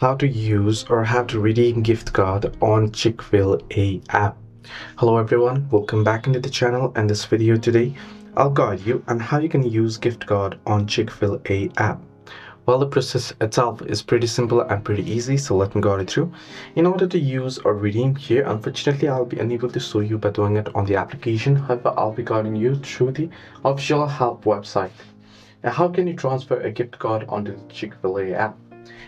how to use or how to redeem gift card on Chick-fil-A app. Hello everyone, welcome back into the channel. And this video today I'll guide you on how you can use gift card on Chick-fil-A app. Well, the process itself is pretty simple and pretty easy, so let me guide it through. In order to use or redeem here, unfortunately I'll be unable to show you by doing it on the application. However, I'll be guiding you through the official help website. Now, how can you transfer a gift card onto the Chick-fil-A app?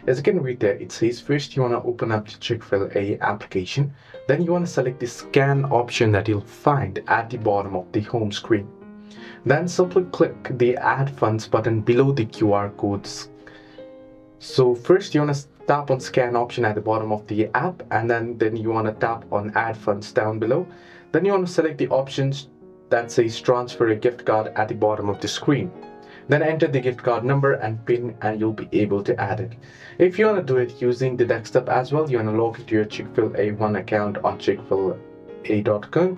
As you can read there, it says first you want to open up the Chick-fil-A application. Then you want to select the scan option that you'll find at the bottom of the home screen. Then simply click the add funds button below the QR codes. So first you want to tap on scan option at the bottom of the app, and then you want to tap on add funds down below. Then you want to select the options that says transfer a gift card at the bottom of the screen. Then enter the gift card number and PIN and you'll be able to add it. If you want to do it using the desktop as well, you want to log into your Chick-fil-A One account on ChickFilA.com.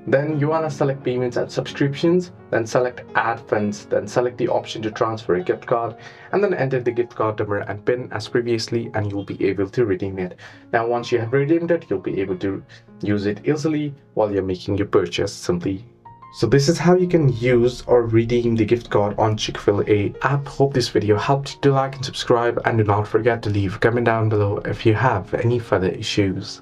Then you want to select payments and subscriptions, then select add funds, then select the option to transfer a gift card, and then enter the gift card number and PIN as previously, and you'll be able to redeem it. Now once you have redeemed it, you'll be able to use it easily while you're making your purchase simply. So this is how you can use or redeem the gift card on Chick-fil-A app. Hope this video helped. Do like and subscribe, and do not forget to leave a comment down below if you have any further issues.